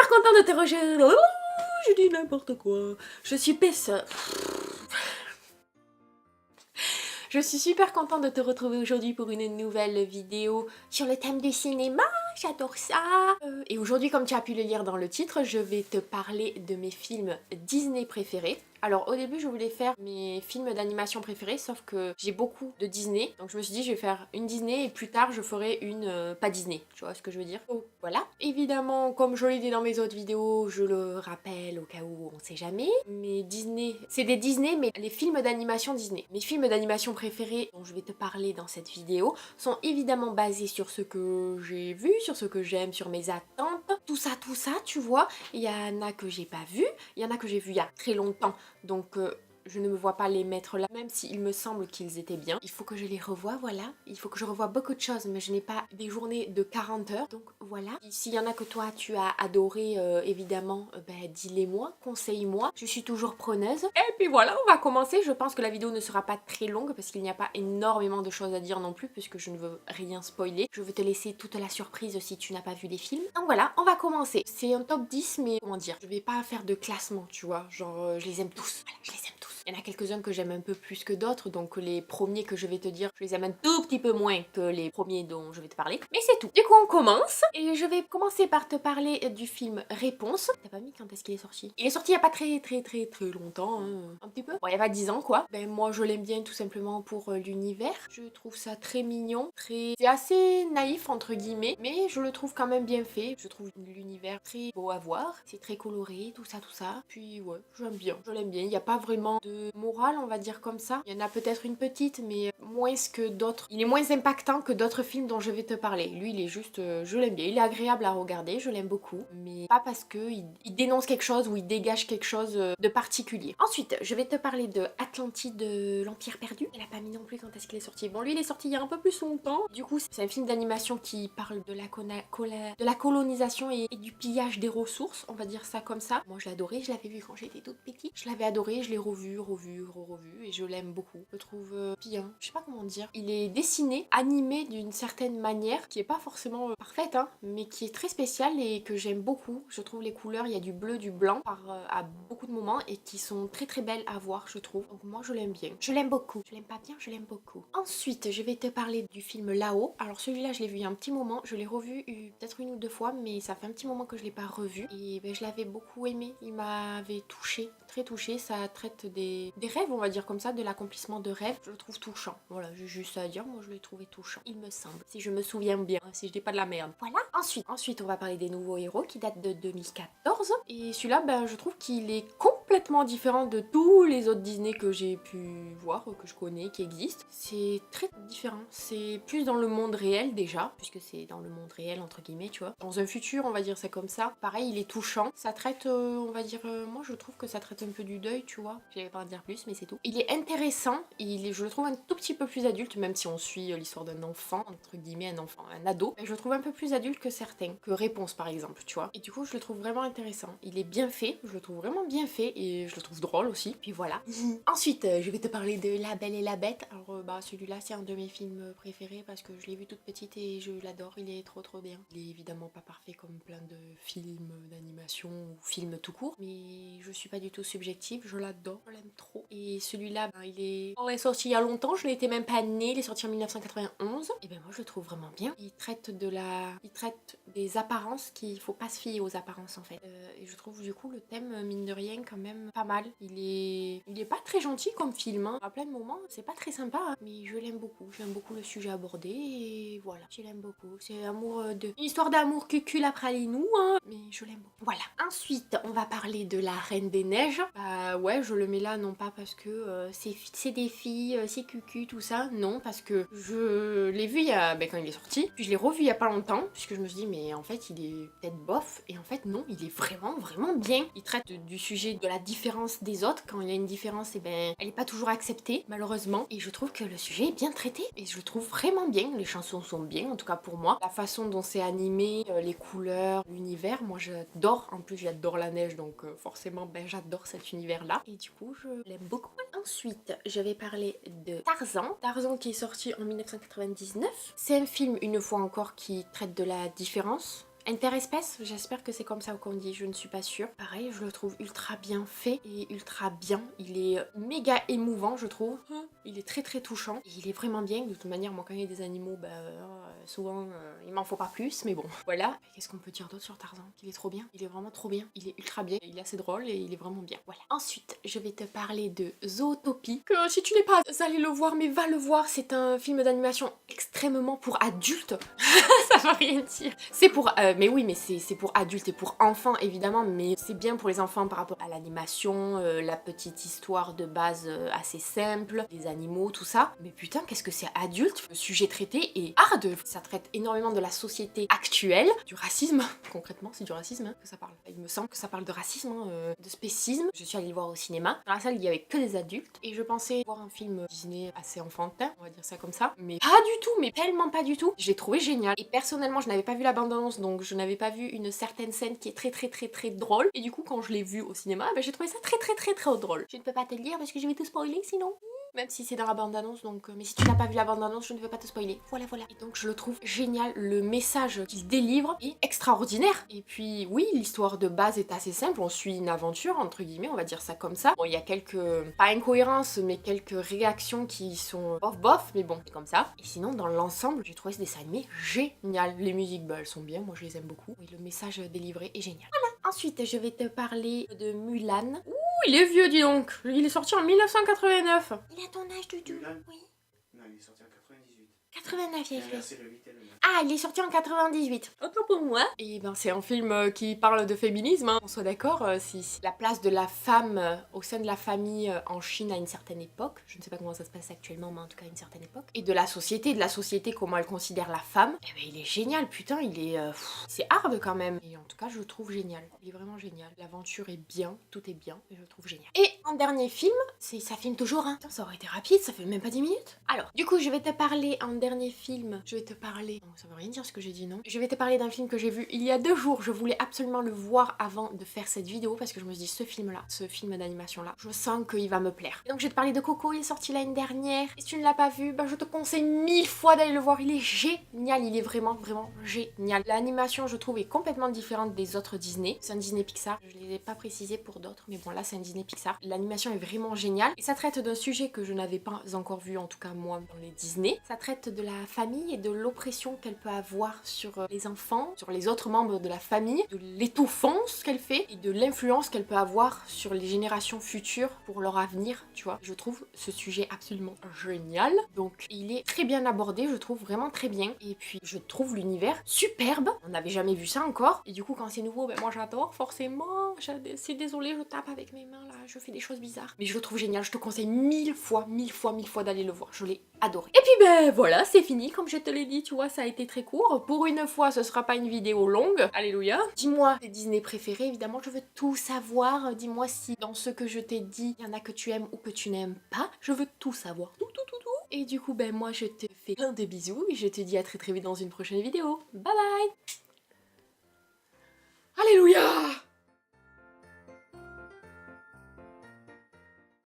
super contente de te rejoindre. Je dis n'importe quoi. Je suis pisse. Je suis super contente de te retrouver aujourd'hui pour une nouvelle vidéo sur le thème du cinéma. J'adore ça. Et aujourd'hui, comme tu as pu le lire dans le titre, je vais te parler de mes films Disney préférés. Alors au début je voulais faire mes films d'animation préférés, sauf que j'ai beaucoup de Disney, donc je me suis dit je vais faire une Disney et plus tard je ferai une pas Disney, tu vois ce que je veux dire. Oh, voilà. Évidemment, comme je l'ai dit dans mes autres vidéos, je le rappelle au cas où on sait jamais, mais Disney, c'est des Disney mais les films d'animation Disney. Mes films d'animation préférés dont je vais te parler dans cette vidéo sont évidemment basés sur ce que j'ai vu, sur ce que j'aime, sur mes attentes, tout ça, tu vois. Il y en a que j'ai pas vu, il y en a que j'ai vu il y a très longtemps. Donc je ne me vois pas les mettre là, même s'il me semble qu'ils étaient bien. Il faut que je les revoie, voilà. Il faut que je revoie beaucoup de choses, mais je n'ai pas des journées de 40 heures. Donc voilà. S'il y en a que toi tu as adoré, évidemment, dis-les-moi, conseille-moi. Je suis toujours preneuse. Et puis voilà, on va commencer. Je pense que la vidéo ne sera pas très longue parce qu'il n'y a pas énormément de choses à dire non plus, puisque je ne veux rien spoiler. Je veux te laisser toute la surprise si tu n'as pas vu les films. Donc voilà, on va commencer. C'est un top 10, mais comment dire, je vais pas faire de classement, tu vois. Genre, je les aime tous. Voilà, je les aime tous. Il y en a quelques-uns que j'aime un peu plus que d'autres, donc les premiers que je vais te dire, je les aime un tout petit peu moins que les premiers dont je vais te parler. Mais c'est tout. Du coup, on commence. Et je vais commencer par te parler du film Réponse. T'as pas mis quand est-ce qu'il est sorti? Il est sorti il y a pas très longtemps, hein. Un petit peu. Bon, il y a pas 10 ans, quoi. Ben, moi, je l'aime bien tout simplement pour l'univers. Je trouve ça très mignon, très... C'est assez naïf, entre guillemets, mais je le trouve quand même bien fait. Je trouve l'univers très beau à voir. C'est très coloré, tout ça. Puis, ouais, j'aime bien. Je l'aime bien. Il n'y a pas vraiment de morale, on va dire comme ça. Il y en a peut-être une petite, mais moins que d'autres. Il est moins impactant que d'autres films dont je vais te parler. Lui, il est juste... je l'aime bien. Il est agréable à regarder, je l'aime beaucoup. Mais pas parce que il dénonce quelque chose ou il dégage quelque chose de particulier. Ensuite, je vais te parler de Atlantide, l'Empire perdu. Elle a pas mis non plus quand est-ce qu'il est sorti. Bon, lui, il est sorti il y a un peu plus longtemps. Du coup, c'est un film d'animation qui parle de la colonisation et du pillage des ressources, on va dire ça comme ça. Moi, je l'ai adoré. Je l'avais vu quand j'étais toute petite. Je l'avais adoré. Je l'ai revu et je l'aime beaucoup. Je le trouve bien. Je sais pas comment dire. Il est dessiné, animé d'une certaine manière qui est pas forcément parfaite, hein, mais qui est très spéciale et que j'aime beaucoup. Je trouve les couleurs, il y a du bleu, du blanc à beaucoup de moments et qui sont très belles à voir, je trouve. Donc moi, je l'aime bien. Je l'aime beaucoup. Je l'aime pas bien, je l'aime beaucoup. Ensuite, je vais te parler du film Là-haut. Alors celui-là, je l'ai vu il y a un petit moment. Je l'ai revu peut-être une ou deux fois, mais ça fait un petit moment que je l'ai pas revu. Et je l'avais beaucoup aimé. Il m'avait touchée, très touchée. Ça traite des rêves, on va dire comme ça, de l'accomplissement de rêves. Je le trouve touchant. Voilà, j'ai juste ça à dire. Moi, je l'ai trouvé touchant, il me semble. Si je me souviens bien, si je dis pas de la merde. Voilà. Ensuite, on va parler des nouveaux héros qui datent de 2014. Et celui-là, je trouve qu'il est complètement différent de tous les autres Disney que j'ai pu voir, que je connais, qui existent. C'est très différent. C'est plus dans le monde réel déjà, puisque c'est dans le monde réel entre guillemets, tu vois. Dans un futur, on va dire ça comme ça. Pareil, il est touchant. Ça traite, on va dire, moi je trouve que ça traite un peu du deuil, tu vois. Je vais pas en dire plus, mais c'est tout. Il est intéressant. Je le trouve un tout petit peu plus adulte, même si on suit l'histoire d'un enfant, entre guillemets, un enfant, un ado. Je le trouve un peu plus adulte que certains, que Réponse par exemple, tu vois. Et du coup, je le trouve vraiment intéressant. Il est bien fait, je le trouve vraiment bien fait et je le trouve drôle aussi. Puis voilà. Ensuite, je vais te parler de La Belle et la Bête. Alors, celui-là, c'est un de mes films préférés parce que je l'ai vu toute petite et je l'adore. Il est trop bien. Il est évidemment pas parfait comme plein de films d'animation ou films tout court, mais je suis pas du tout subjective. Je l'adore, je l'aime trop. Et celui-là, il est sorti il y a longtemps. Je n'étais même pas née. Il est sorti en 1991. Et moi, je le trouve vraiment bien. Il traite des apparences qu'il faut pas se fier aux apparences en fait. Et je trouve du coup le thème mine de rien quand même pas mal. Il est pas très gentil comme film, hein. À plein de moments, c'est pas très sympa, hein. Mais je l'aime beaucoup. J'aime beaucoup le sujet abordé et voilà, je l'aime beaucoup. C'est une histoire d'amour cucul à pralinou, hein. Mais je l'aime beaucoup. Voilà. Ensuite, on va parler de La Reine des Neiges. Ouais, je le mets là non pas parce que c'est des filles, c'est cucu, tout ça. Non, parce que je l'ai vu quand il est sorti. Puis je l'ai revu il y a pas longtemps, puisque je me suis dit, mais en fait, il est peut-être bof. Et en fait, non, il est vraiment bien. Il traite du sujet de la différence des autres. Quand il y a une différence, elle est pas toujours acceptée, malheureusement. Et je trouve que le sujet est bien traité. Et je le trouve vraiment bien. Les chansons sont bien, en tout cas pour moi. La façon dont c'est animé, les couleurs, l'univers, moi j'adore. En plus, j'adore la neige, donc forcément, j'adore cet univers-là. Et du coup, je l'aime beaucoup. Ensuite, je vais parler de Tarzan. Tarzan qui est sorti en 1999. C'est un film, une fois encore, qui traite de la différence Interespèce, j'espère que c'est comme ça qu'on dit, je ne suis pas sûre. Pareil, je le trouve ultra bien fait et ultra bien. Il est méga émouvant, je trouve. Il est très très touchant et il est vraiment bien. De toute manière, moi quand il y a des animaux, souvent il m'en faut pas plus, mais bon, voilà. Qu'est-ce qu'on peut dire d'autre sur Tarzan? Il est trop bien, il est vraiment trop bien, il est ultra bien, il est assez drôle et il est vraiment bien. Voilà. Ensuite, je vais te parler de Zootopie, que si tu n'es pas allé le voir, mais va le voir, c'est un film d'animation extrêmement pour adultes. Ça veut rien dire. C'est pour, mais oui, mais c'est pour adultes et pour enfants évidemment, mais c'est bien pour les enfants par rapport à l'animation, la petite histoire de base assez simple, les animaux, tout ça. Mais putain, qu'est-ce que c'est adulte? Le sujet traité est hard. Ça traite énormément de la société actuelle, du racisme. Concrètement, c'est du racisme hein, que ça parle. Il me semble que ça parle de racisme, de spécisme. Je suis allée le voir au cinéma. Dans la salle, il y avait que des adultes et je pensais voir un film Disney assez enfantin, on va dire ça comme ça. Mais pas du tout, mais tellement pas du tout. Je l'ai trouvé génial. Et personnellement, je n'avais pas vu la bande-annonce, donc je n'avais pas vu une certaine scène qui est très drôle. Et du coup, quand je l'ai vu au cinéma, j'ai trouvé ça très drôle. Je ne peux pas te le dire parce que je vais te spoiler sinon. Même si c'est dans la bande-annonce, donc... mais si tu n'as pas vu la bande-annonce, je ne vais pas te spoiler. Voilà. Et donc je le trouve génial. Le message qu'il délivre est extraordinaire. Et puis oui, l'histoire de base est assez simple. On suit une aventure, entre guillemets, on va dire ça comme ça. Bon, il y a quelques... pas incohérences, mais quelques réactions qui sont bof, mais bon, c'est comme ça. Et sinon, dans l'ensemble, j'ai trouvé ce dessin animé génial. Les musiques, elles sont bien, moi je les aime beaucoup. Et le message délivré est génial. Voilà. Ensuite, je vais te parler de Mulan. Il est vieux, dis donc. Il est sorti en 1989. Il a ton âge, Doudou? Oui. Non, il est sorti en 98. 89, il est C'est le 8 et le 9. Ah, il est sorti en 98. Autant pour moi. Et ben, c'est un film qui parle de féminisme, hein. On soit d'accord, si la place de la femme au sein de la famille en Chine à une certaine époque, je ne sais pas comment ça se passe actuellement, mais en tout cas à une certaine époque, et de la société, comment elle considère la femme, et ben il est génial, putain, il est... c'est hard quand même. Et en tout cas, je le trouve génial. Il est vraiment génial. L'aventure est bien, tout est bien, et je le trouve génial. Et en dernier film, ça filme toujours, hein. Putain, ça aurait été rapide, ça fait même pas 10 minutes. Alors, du coup, je vais te parler en dernier film, je vais te parler... Non, ça veut rien dire ce que j'ai dit, non? Je vais te parler d'un film que j'ai vu il y a 2 jours. Je voulais absolument le voir avant de faire cette vidéo parce que je me suis dit, ce film-là, ce film d'animation-là, je sens qu'il va me plaire. Et donc, je vais te parler de Coco, il est sorti l'année dernière. Et si tu ne l'as pas vu, je te conseille 1000 fois d'aller le voir. Il est génial, il est vraiment génial. L'animation, je trouve, est complètement différente des autres Disney. C'est un Disney Pixar. Je ne les ai pas précisé pour d'autres, mais bon, là, c'est un Disney Pixar. L'animation est vraiment géniale. Et ça traite d'un sujet que je n'avais pas encore vu, en tout cas moi, dans les Disney. Ça traite de la famille et de l'oppression qu'elle peut avoir sur les enfants, sur les autres membres de la famille, de l'étouffance qu'elle fait et de l'influence qu'elle peut avoir sur les générations futures pour leur avenir, tu vois. Je trouve ce sujet absolument génial. Donc il est très bien abordé, je trouve vraiment très bien. Et puis je trouve l'univers superbe. On n'avait jamais vu ça encore. Et du coup quand c'est nouveau, moi j'adore forcément. C'est désolé, je tape avec mes mains là, je fais des choses bizarres. Mais je le trouve génial, je te conseille 1000 fois d'aller le voir. Je l'ai adoré. Et puis voilà, c'est fini, comme je te l'ai dit, tu vois, ça a été très court. Pour une fois, ce sera pas une vidéo longue. Alléluia. Dis-moi tes Disney préférés, évidemment, je veux tout savoir. Dis-moi si dans ce que je t'ai dit, il y en a que tu aimes ou que tu n'aimes pas. Je veux tout savoir. Tout. Et du coup, moi, je te fais plein de bisous et je te dis à très vite dans une prochaine vidéo. Bye bye. Alléluia.